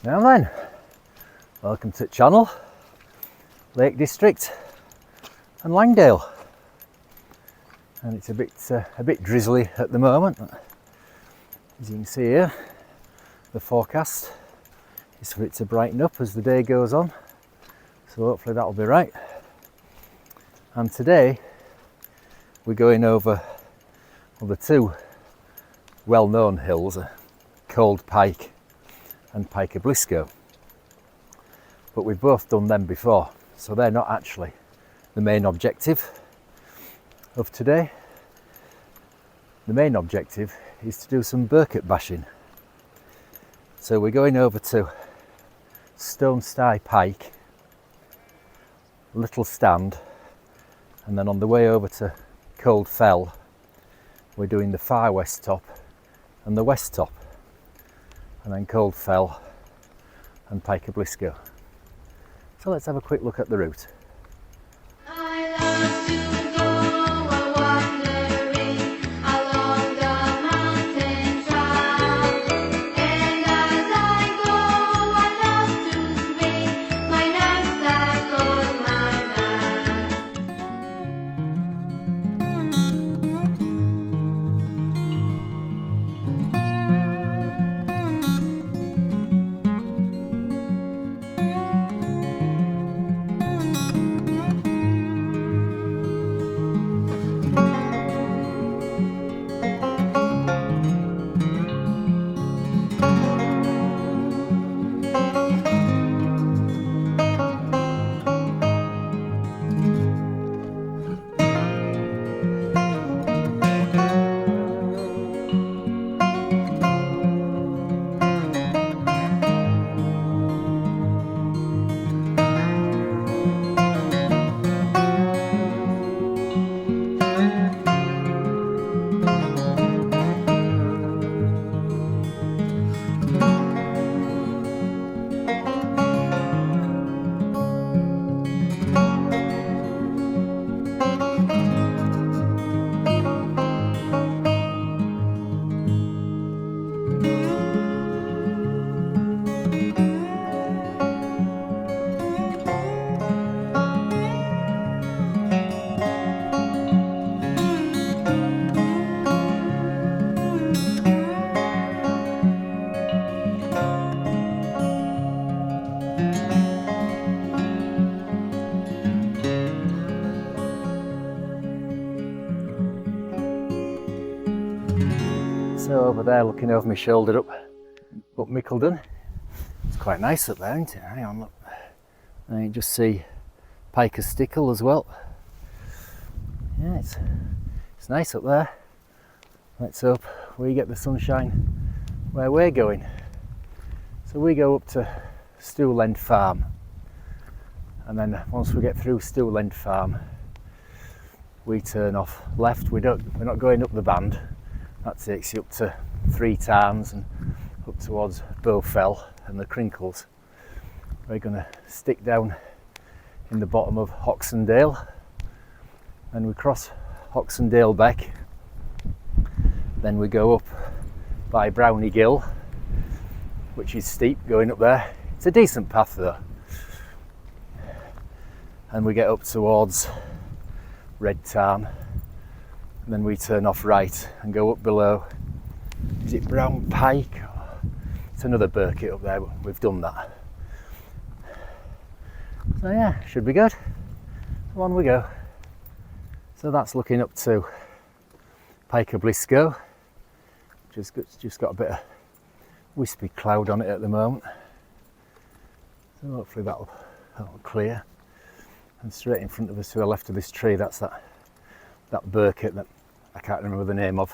Now then, welcome to the channel, Lake District and Langdale. And it's a bit drizzly at the moment. As you can see here, the forecast is for it to brighten up as the day goes on. So hopefully that'll be right. And today we're going over the two well-known hills, called Pike and Pike Blisco. But we've both done them before, so they're not actually the main objective of today. The main objective is to do some Birkett bashing. So we're going over to Stonesty Pike, Little Stand, and then on the way over to Cold Fell we're doing the far west top and the west top, and then Cold Fell and Pike Blisco. So let's have a quick look at the route. So over there, looking over my shoulder up Mickeldon, it's quite nice up there, isn't it? Hang on, look. And you just see Pike Stickle as well. Yeah, it's nice up there. Let's hope we get the sunshine where we're going. So we go up to Stool Farm, and then once we get through Stool Farm, we turn off left. We're not going up the band. That takes you up to 3 Tarns and up towards Fell and the Crinkles. We're going to stick down in the bottom of Oxendale, and we cross Oxendale Beck. Then we go up by Brownie Gill, which is steep going up there. It's a decent path though. And we get up towards Red Tarn. And then we turn off right and go up below. Is it Brown Pike? It's another Birkett up there, but we've done that. So yeah, should be good. On we go. So that's looking up to Pike Blisco. Just got a bit of wispy cloud on it at the moment. So hopefully that'll clear. And straight in front of us to the left of this tree, that's that Birkett that I can't remember the name of,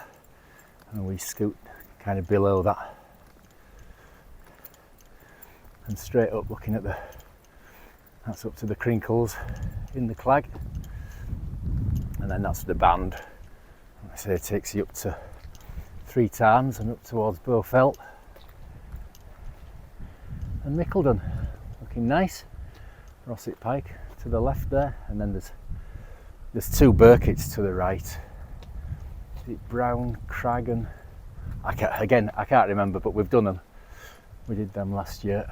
and we scoot kind of below that and straight up looking at that's up to the Crinkles in the Clag, and then that's the band. Like I say, it takes you up to 3 Tarns and up towards Fell and Mickeldon, looking nice. Rossett Pike to the left there, and then there's 2 Birketts to the right. Is it Brown, Crag, and I can't remember, but we've done them. We did them last year.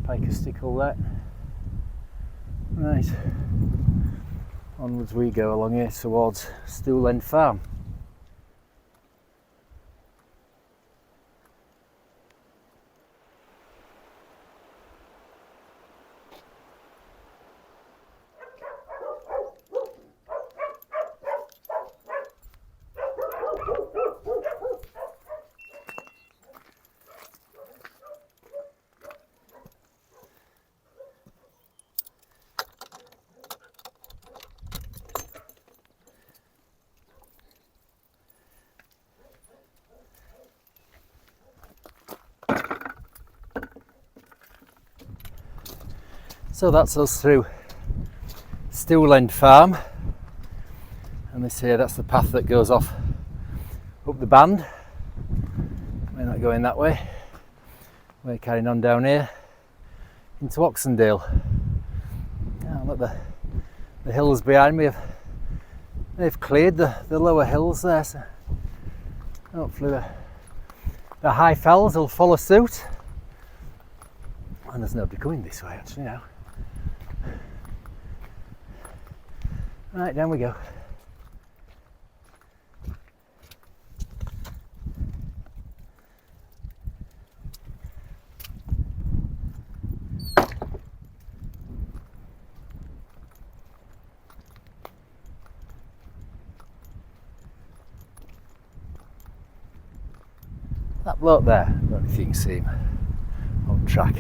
Pike stickle there. Right, onwards we go along here towards Stool Farm. So that's us through Stool Farm, and this here, that's the path that goes off up the band. We're not going that way, we're carrying on down here into Oxendale. Oh, look, the hills behind me, they've cleared the lower hills there, so hopefully the high fells will follow suit. And there's nobody coming this way actually now. Right, down we go. That bloke there, I don't know if you can see him on track,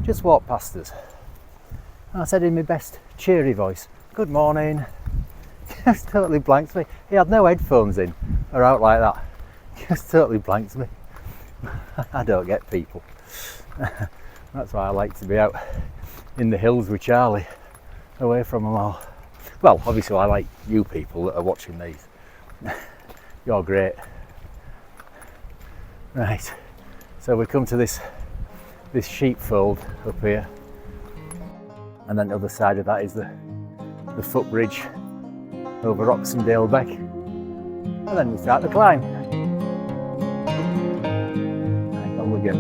just walked past us. And I said in my best cheery voice, "Good morning." Just totally blanked me. He had no headphones in or out like that. Just totally blanked me. I don't get people. That's why I like to be out in the hills with Charlie, away from them all. Well, obviously I like you people that are watching these. You're great. Right, so we come to this sheepfold up here, and then the other side of that is the footbridge over Oxendale Beck, and then we start the climb. Right, on we go.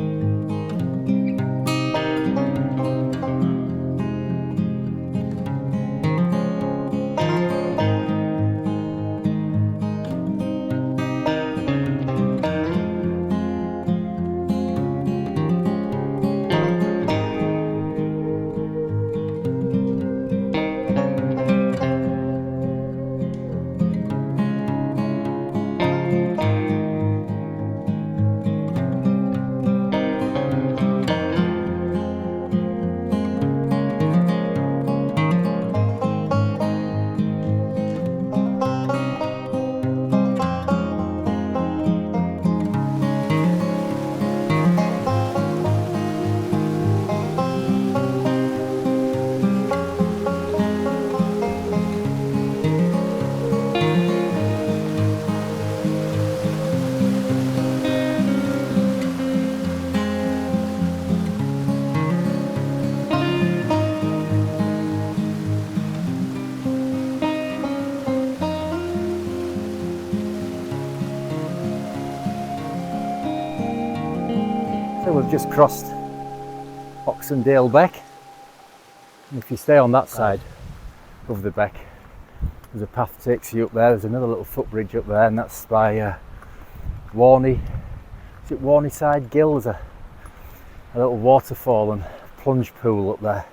So we've just crossed Oxendale Beck, and if you stay on that side of the beck, there's a path that takes you up there. There's another little footbridge up there, and that's by Warney. Is it Warneyside Gill? There's a little waterfall and plunge pool up there,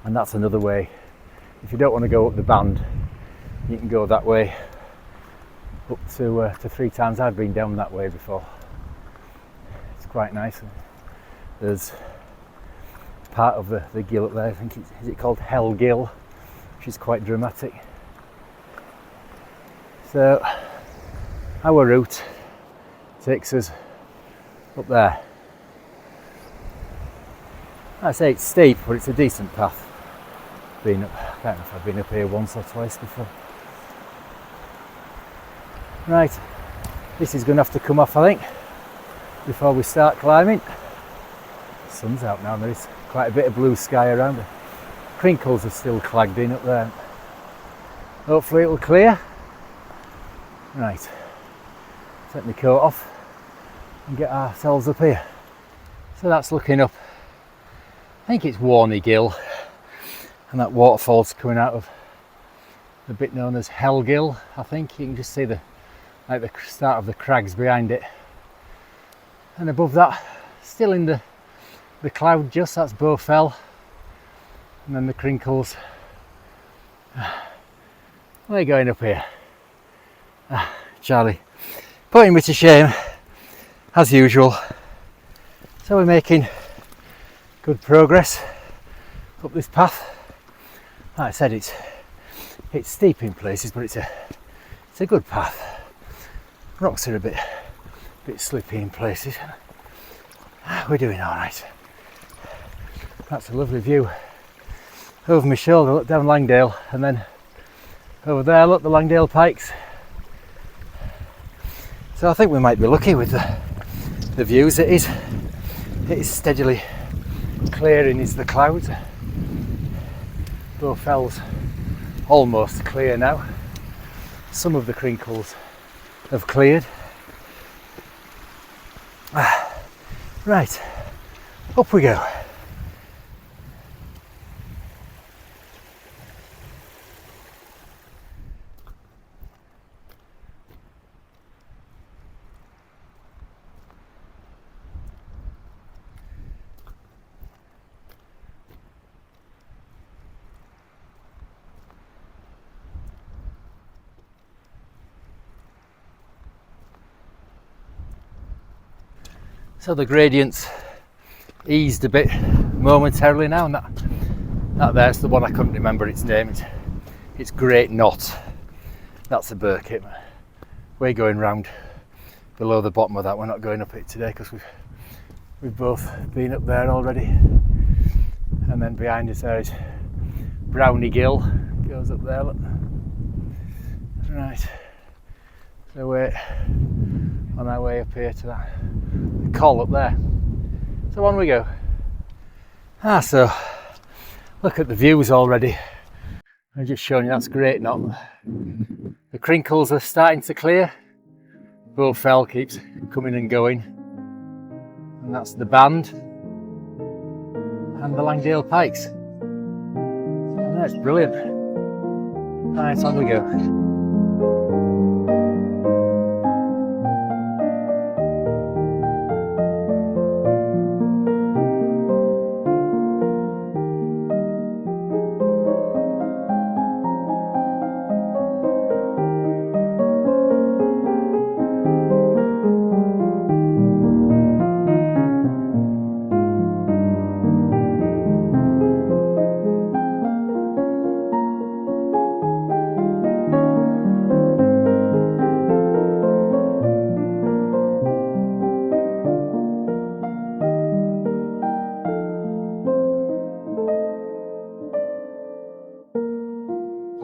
and that's another way. If you don't want to go up the band, you can go that way up to 3 times. I've been down that way before. It's quite nice. There's part of the gill up there, I think is it called Hell Gill, which is quite dramatic. So our route takes us up there. I say it's steep, but it's a decent path. I don't know if I've been up here once or twice before. Right, this is going to have to come off, I think, before we start climbing. The sun's out now, there is quite a bit of blue sky around. The crinkles are still clagged in up there. Hopefully it'll clear. Right, take my coat off and get ourselves up here. So that's looking up, I think it's Warney Gill, and that waterfall's coming out of the bit known as Hell Gill. I think you can just see the start of the crags behind it, and above that, still in the cloud just, that's Bow Fell, and then the Crinkles. We're going up here. Charlie putting me to shame as usual. So we're making good progress up this path. Like I said, it's steep in places, but it's a good path. Rocks are a bit slippy in places. We're doing all right. That's a lovely view over my shoulder. Look down Langdale, and then over there, look, the Langdale Pikes. So I think we might be lucky with the views. It is steadily clearing is the clouds. Bow Fell's almost clear now. Some of the Crinkles have cleared. Right, up we go. So the gradient's eased a bit momentarily now, and that there's the one I couldn't remember its name. It's Great Knot. That's a Birkett. We're going round below the bottom of that. We're not going up it today because we've both been up there already. And then behind us there is Brownie Gill. Goes up there, look. Right. So we're on our way up here to that col up there. So on we go. So look at the views already. I'm just showing you that's Great Knot. The Crinkles are starting to clear. Bow Fell keeps coming and going. And that's the Band and the Langdale Pikes. And that's brilliant. Right, on we go.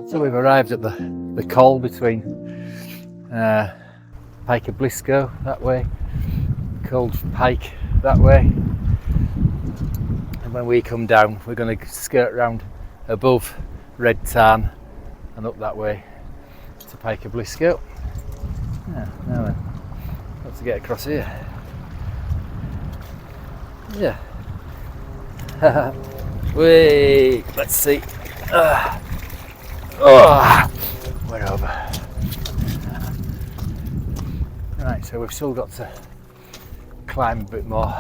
So we've arrived at the col between Pike and Blisco that way, called Pike that way, and when we come down we're going to skirt round above Red Tarn and up that way to Pike and Blisco. Now then, got to get across here. Yeah. Wait, let's see. We're over. Right, so we've still got to climb a bit more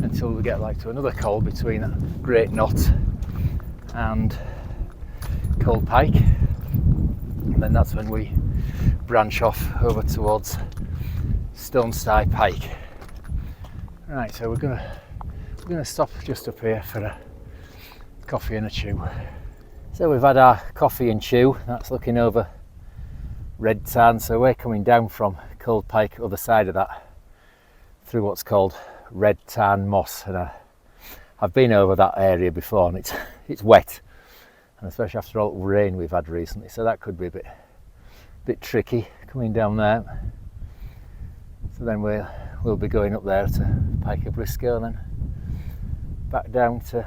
until we get like to another col between Great Knot and Cold Pike, and then that's when we branch off over towards Stonesty Pike. Right, so we're gonna stop just up here for a coffee and a chew. So we've had our coffee and chew. That's looking over Red Tarn. So we're coming down from Cold Pike, other side of that, through what's called Red Tarn Moss. And I've been over that area before, and it's wet, and especially after all the rain we've had recently. So that could be a bit tricky coming down there. So then we'll be going up there to Pike of Blisco, and then back down to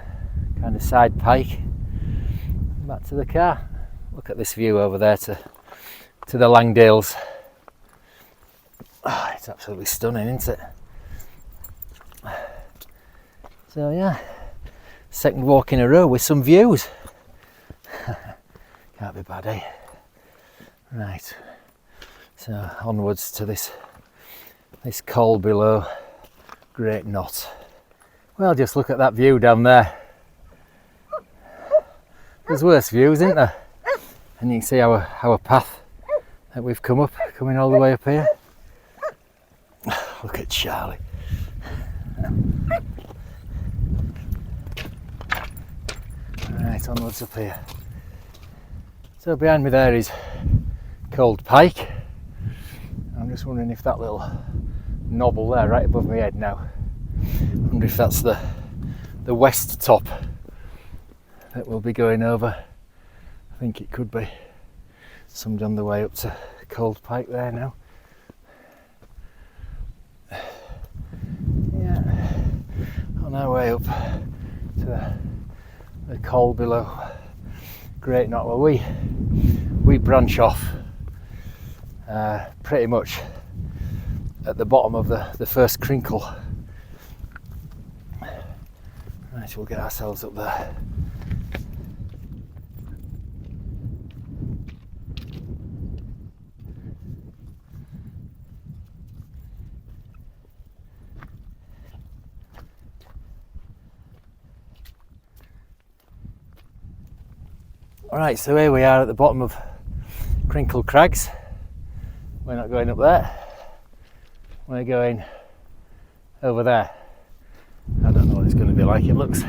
kind of side Pike. Back to the car. Look at this view over there to the Langdales. Oh, it's absolutely stunning, isn't it? So yeah, second walk in a row with some views. Can't be bad, eh? Right, so onwards to this col below Great Knot. Well, just look at that view down there. There's worse views, isn't there? And you can see our path that we've come up, coming all the way up here. Look at Charlie. Right, onwards up here. So behind me there is called Pike. I'm just wondering if that little knobble there right above my head now, I wonder if that's the west top that we'll be going over. I think it could be. Some on the way up to Cold Pike there now. Yeah, on our way up to the col below Great Knot. Well, we branch off pretty much at the bottom of the first crinkle. Right, we'll get ourselves up there. Alright, so here we are at the bottom of Crinkle Crags. We're not going up there, we're going over there. I don't know what it's going to be like. It looks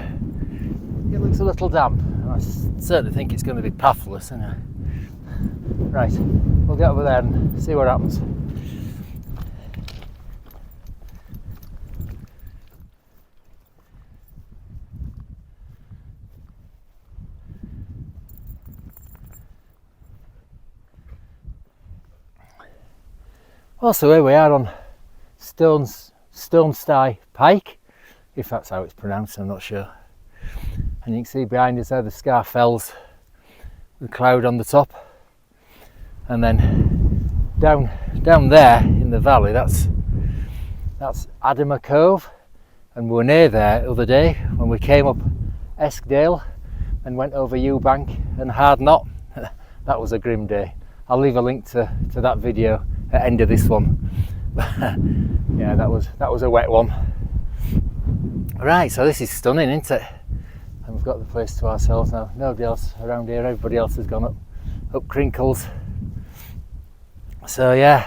a little damp. I certainly think it's going to be pathless, isn't it? Right, we'll get over there and see what happens. Well, so here we are on Stonesty Pike, if that's how it's pronounced, I'm not sure. And you can see behind us there the Scar Fells, the cloud on the top, and then down there in the valley, that's Adama Cove, and we were near there the other day when we came up Eskdale and went over Eubank and Hard Knot. That was a grim day. I'll leave a link to that video at the end of this one. Yeah, that was a wet one. Right, so this is stunning, isn't it? And we've got the place to ourselves now. Nobody else around here, everybody else has gone up Crinkles. So yeah,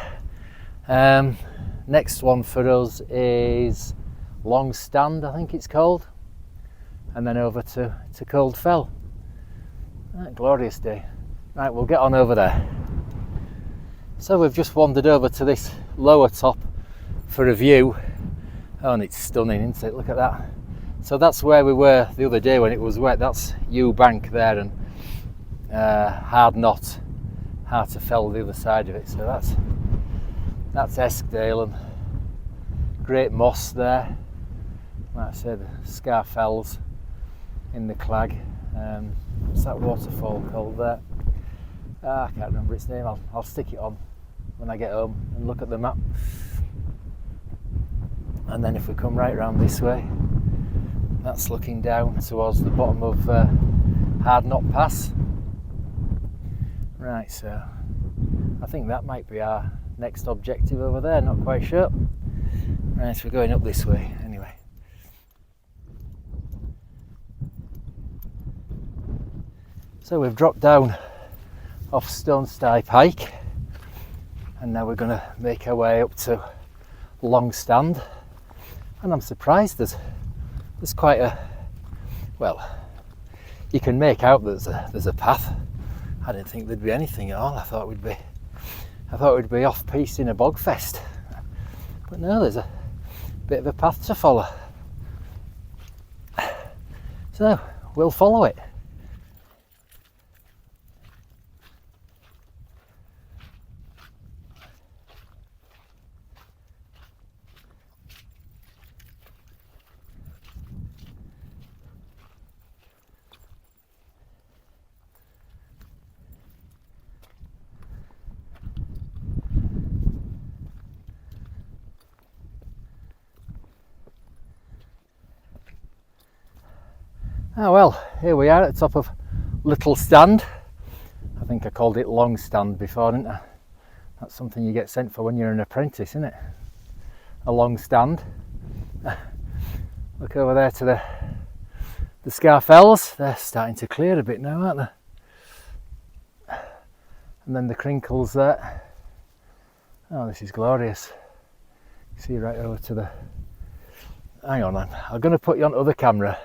next one for us is Long Stand, I think it's called, and then over to Cold Fell. Right, glorious day. Right, we'll get on over there. So we've just wandered over to this lower top for a view. Oh, and it's stunning, isn't it? Look at that. So that's where we were the other day when it was wet. That's Eubank there, and Hard Knot, Hard to Fell the other side of it. So that's Eskdale and Great Moss there. Like I said, the Scar Fells in the Clag. What's that waterfall called there? I can't remember its name. I'll stick it on when I get home and look at the map. And then if we come right round this way, that's looking down towards the bottom of Hard Knot Pass. Right, so I think that might be our next objective over there, not quite sure. Right, so we're going up this way anyway. So we've dropped down off Stonesty Pike, and now we're going to make our way up to Long Stand. And I'm surprised there's quite a, well, you can make out there's a path. I didn't think there'd be anything at all. I thought we'd be off piste in a bogfest, but no, there's a bit of a path to follow. So we'll follow it. Oh well, here we are at the top of Little Stand. I think I called it Long Stand before, didn't I? That's something you get sent for when you're an apprentice, isn't it? A long stand. Look over there to the Scarfells. They're starting to clear a bit now, aren't they? And then the Crinkles there. Oh, this is glorious. See right over to the... Hang on, I'm going to put you on other camera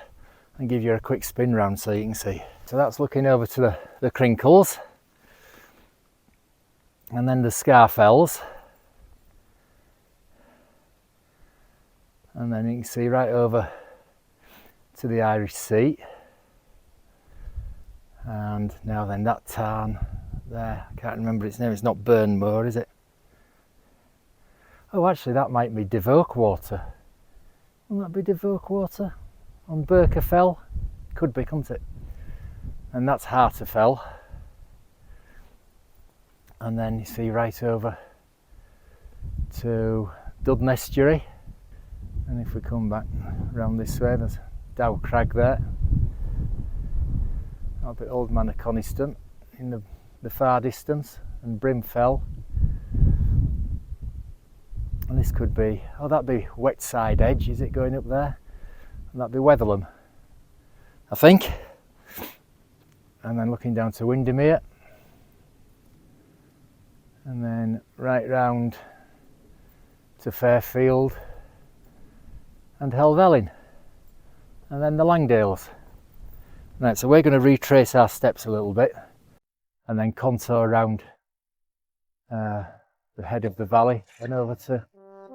and give you a quick spin round so you can see. So that's looking over to the Crinkles. And then the Scarfells. And then you can see right over to the Irish Sea. And now then that tarn there, I can't remember its name, it's not Burnmoor, is it? Oh, actually that might be Devoke Water. Will that be Devoke Water? On Birketts? Could be, couldn't it? And that's Harterfell. And then you see right over to Dudden Estuary. And if we come back round this way, there's Dow Crag there. That'll be Old Man of Coniston in the far distance, and Brimfell. And this could be, oh, that'd be Wetside Edge, is it going up there? And that'd be Wetherlam, I think. And then looking down to Windermere. And then right round to Fairfield and Helvellyn. And then the Langdales. Right, so we're going to retrace our steps a little bit and then contour around the head of the valley and over to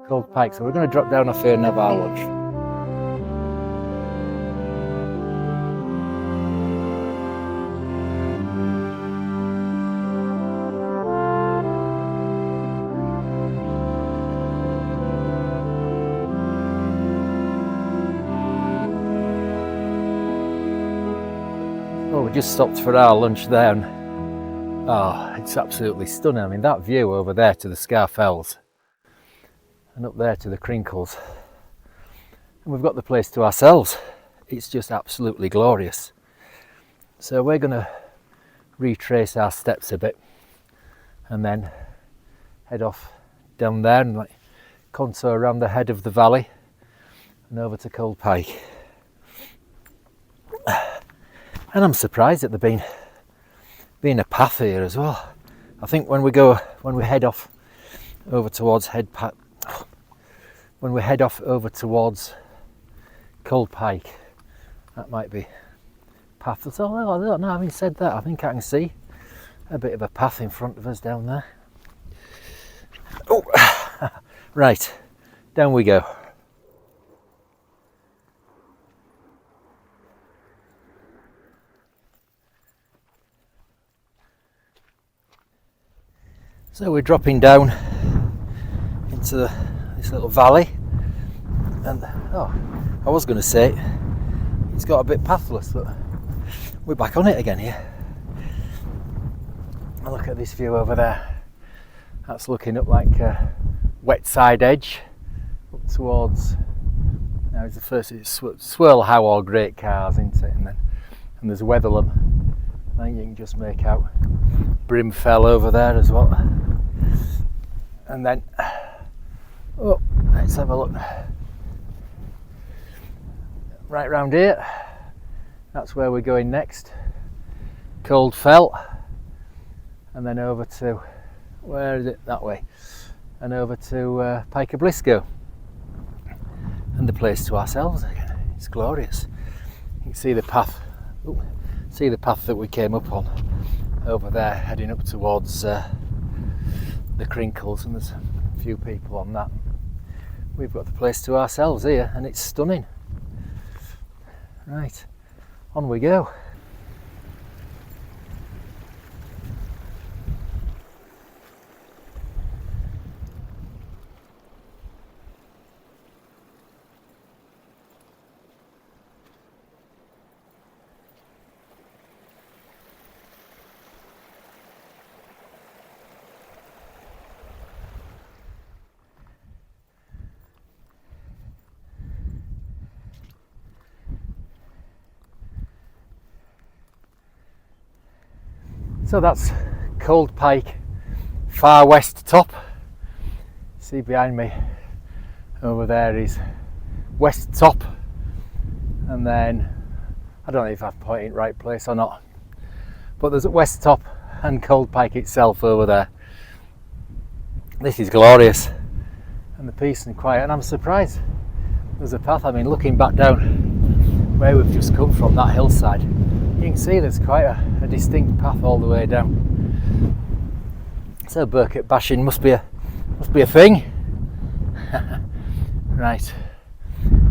Cold Pike. So we're going to drop down off here and have our lunch. Well, we just stopped for our lunch there and oh, it's absolutely stunning. I mean, that view over there to the Scarfells and up there to the Crinkles, and we've got the place to ourselves. It's just absolutely glorious. So we're going to retrace our steps a bit and then head off down there and like contour around the head of the valley and over to Cold Pike. And I'm surprised at there being a path here as well. I think when we head off over towards Cold Pike, that might be pathless. Oh, I don't know, having said that, I think I can see a bit of a path in front of us down there. Oh, right, down we go. So we're dropping down into this little valley, and oh, I was going to say it's got a bit pathless, but we're back on it again here. And look at this view over there. That's looking up like Wetside Edge, up towards. Now it's the first. It's Swirl How or Great Cars, isn't it? And there's Wetherlam. I think you can just make out Brimfell over there as well. And then, oh, let's have a look. Right round here, that's where we're going next. Cold Fell, and then over to, where is it? That way. And over to Pike of Blisco. And the place to ourselves again. It's glorious. You can see the path. Ooh, see the path that we came up on over there, heading up towards the Crinkles, and there's a few people on that. We've got the place to ourselves here, and it's stunning. Right, on we go. So that's Cold Pike far west top. See behind me over there is west top, and then I don't know if I'm pointing right place or not, but there's a west top and Cold Pike itself over there. This is glorious, and the peace and quiet, and I'm surprised there's a path. I mean, looking back down where we've just come from, that hillside, you can see there's quite a distinct path all the way down. So Birkett bashing must be a thing. Right,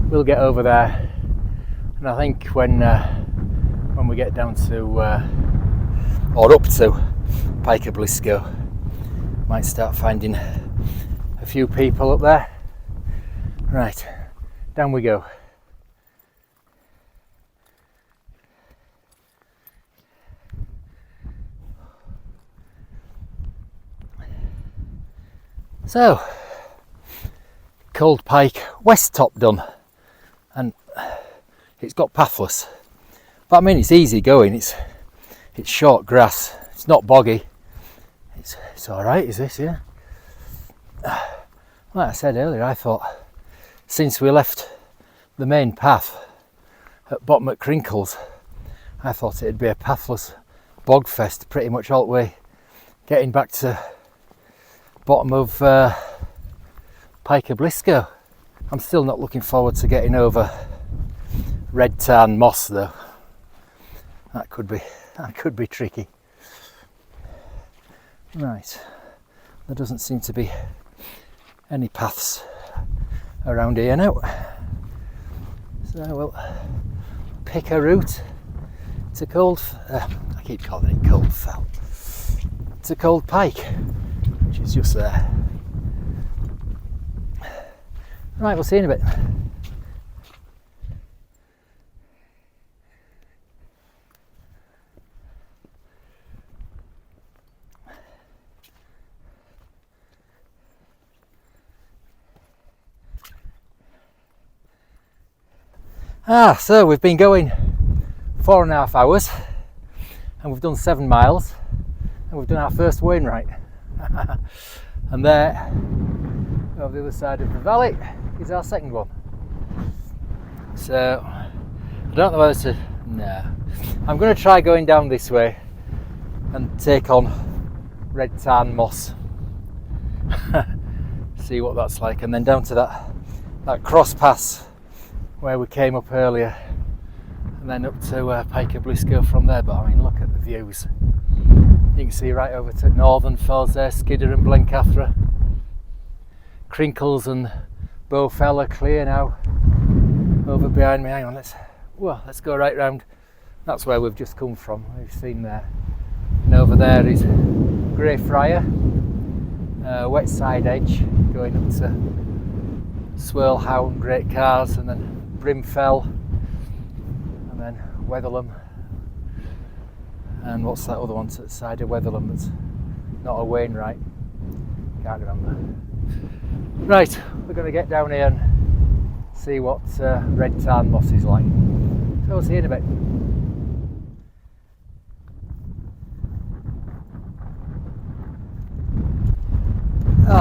we'll get over there, and I think when we get down to or up to Pike Blisco, might start finding a few people up there. Right, down we go. So, Cold Pike west top done, and it's got pathless, but I mean it's easy going. It's short grass. It's not boggy. It's all right. Is this? Yeah. Like I said earlier, I thought since we left the main path at bottom at Crinkles, I thought it'd be a pathless bog fest pretty much all the way getting back to bottom of Pike Blisco. I'm still not looking forward to getting over Red Tarn moss though. That could be tricky. Right, there doesn't seem to be any paths around here now, so we'll pick a route to I keep calling it Cold Fell, to Cold Pike, which is just there. Right, we'll see you in a bit. So we've been going 4.5 hours, and we've done 7 miles, and we've done our first Wainwright. And there, over the other side of the valley, is our second one. So I don't know whether to. No, I'm going to try going down this way and take on Red Tarn moss. See what that's like, and then down to that cross pass where we came up earlier, and then up to Pike Blisco from there. But I mean, look at the views. You can see right over to Northern Fells there, Skidder and Blencathra. Crinkles and Bowfell are clear now. Over behind me, hang on, let's go right round. That's where we've just come from, we've seen there. And over there is Grey Friar, Wet Side Edge, going up to Swirlhound, Great Cars, and then Brimfell, and then Wetherlam, and what's that other one to the side of Wetherlam that's not a Wainwright? Can't remember. Right, we're going to get down here and see what Red Tarn moss is like. So we'll see you in a bit.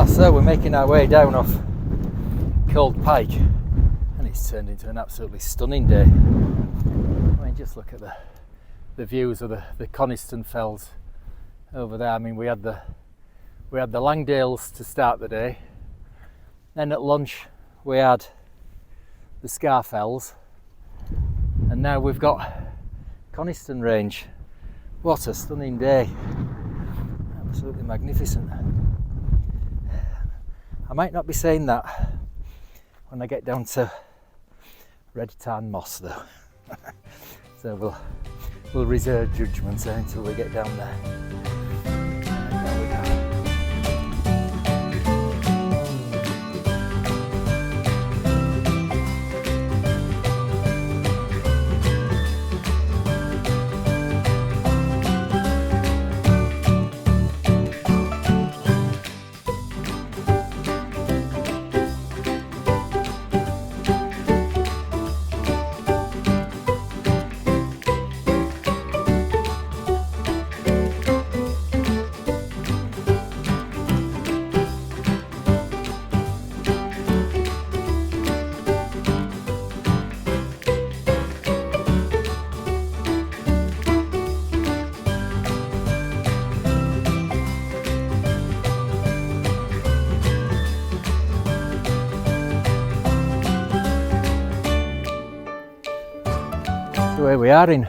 So we're making our way down off Cold Pike, and it's turned into an absolutely stunning day. I mean, just look at the views of the Coniston Fells over there. I mean, we had the Langdales to start the day. Then at lunch we had the Scarfells, and now we've got Coniston Range. What a stunning day. Absolutely magnificent. I might not be saying that when I get down to Red Tarn moss though. So we'll reserve judgment until we get down there. There we go. So here we are in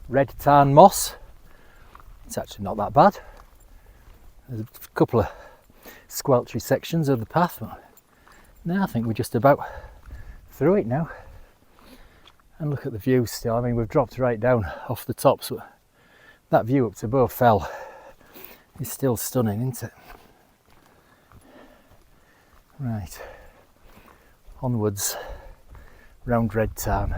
Red Tarn moss. It's actually not that bad. There's a couple of squelchy sections of the path, but now I think we're just about through it now. And look at the view still. I mean, we've dropped right down off the top, so that view up to above Fell is still stunning, isn't it? Right, onwards round Red Tarn.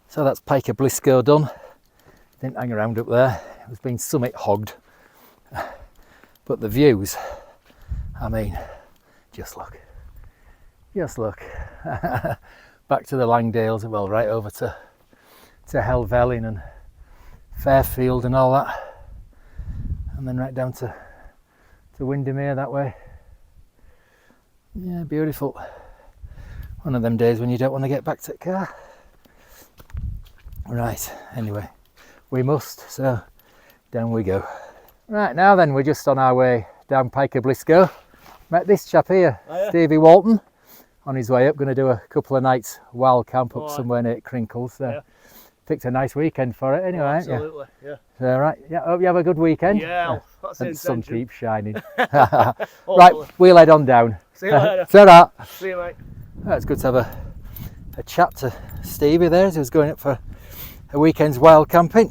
So that's Pike Blisco done. Didn't hang around up there. It was being summit hogged. But the views, I mean, just look. Just look. Back to the Langdales, well, right over to Helvellyn and Fairfield and all that. And then right down to Windermere that way. Yeah, beautiful. One of them days when you don't want to get back to the car. Right, anyway, we must, so down we go. Right, now then, we're just on our way down Pike Blisco. Met this chap here, Stevie Walton, on his way up, going to do a couple of nights wild camp up somewhere near Crinkles. So picked a nice weekend for it anyway, absolutely, yeah. So, right, yeah, hope you have a good weekend. Yeah, that's and the sun intention. keeps shining. Right, we'll head on down. See you later. Ta-ra. See you, mate. It's good to have a chat to Stevie there, who's going up for a weekend's wild camping,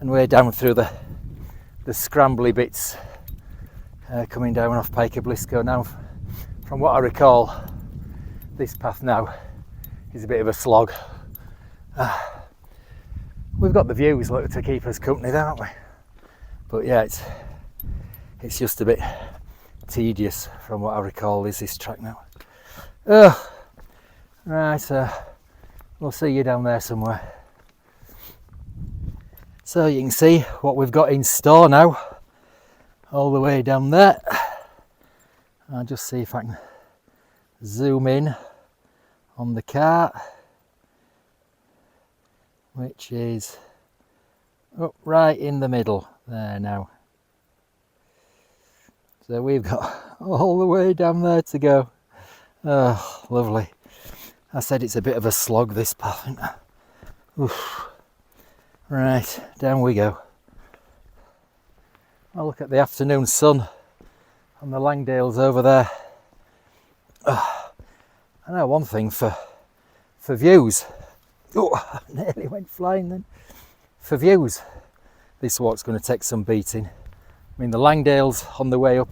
and we're down through the scrambly bits coming down off Pike Blisco. Now, from what I recall, this path now is a bit of a slog. We've got the views, look, to keep us company there, haven't we? But yeah, it's just a bit tedious from what I recall is this track now. Right, we'll see you down there somewhere. So you can see what we've got in store now, all the way down there. I'll just see if I can zoom in on the cart, which is up right in the middle there now. So we've got all the way down there to go. Oh, lovely. I said it's a bit of a slog, this path, isn't it? Oof. Right, down we go. I'll look at the afternoon sun on the Langdales over there. I know one thing for views. Oh, I nearly went flying then. For views, this walk's going to take some beating. I mean, the Langdales on the way up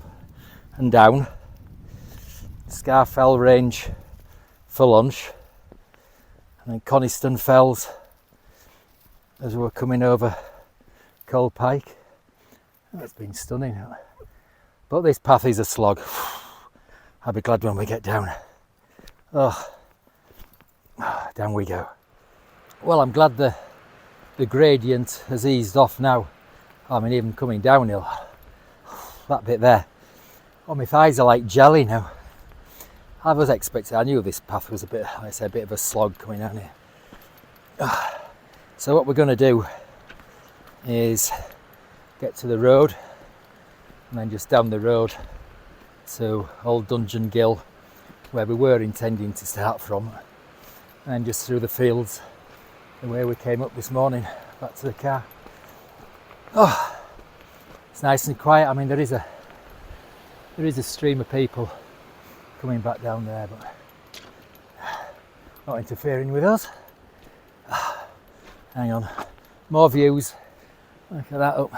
and down. Scarfell Range for lunch, and then Coniston Fells as we were coming over Coal Pike. It's been stunning, but this path is a slog. I'll be glad when we get down. Down we go. Well, I'm glad the gradient has eased off now. I mean, even coming downhill, that bit there, oh, my thighs are like jelly now. I was expecting, I knew this path was a bit, like I said, a bit of a slog coming down here. So what we're going to do is get to the road and then just down the road to Old Dungeon Gill, where we were intending to start from, and just through the fields the way we came up this morning back to the car. Oh, it's nice and quiet. I mean, there is a stream of people coming back down there, but not interfering with us. Hang on, more views. Look at that up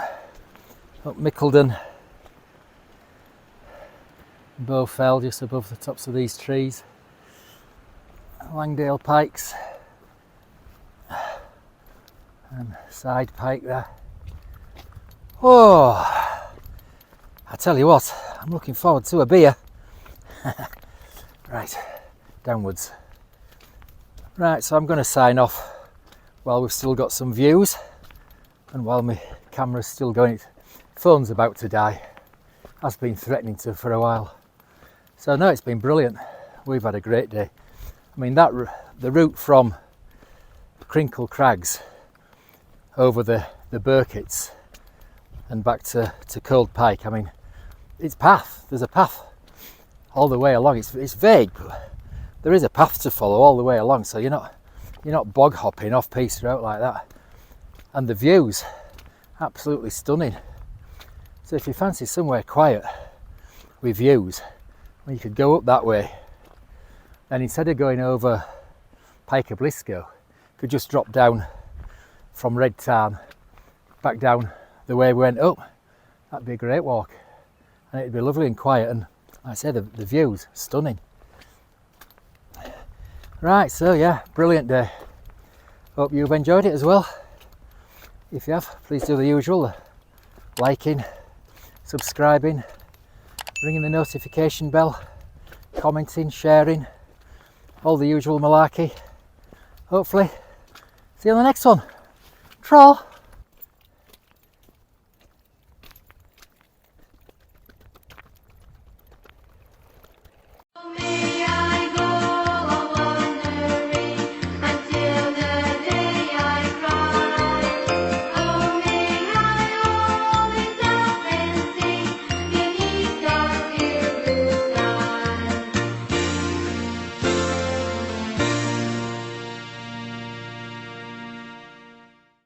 Mickeldon, Bowfell just above the tops of these trees. Langdale Pikes and Side Pike there. Oh, I tell you what, I'm looking forward to a beer. Right, downwards. Right, so I'm going to sign off while we've still got some views and while my camera's still going at Phone's about to die. Has been threatening to for a while. So no, it's been brilliant. We've had a great day. I mean, the route from Crinkle Crags over the Birketts and back to Cold Pike. I mean, it's path. There's a path all the way along. It's vague, but there is a path to follow all the way along. So you're not bog hopping off piece route like that. And the views, absolutely stunning. So if you fancy somewhere quiet with views, well, you could go up that way. And instead of going over Pike Blisco, you could just drop down from Red Tarn back down the way we went up. That'd be a great walk, and it'd be lovely and quiet, and like I say, the views stunning. Right, so yeah, brilliant day. Hope you've enjoyed it as well. If you have, please do the usual, liking, subscribing, ringing the notification bell, commenting, sharing, all the usual malarkey. Hopefully see you on the next one. Troll.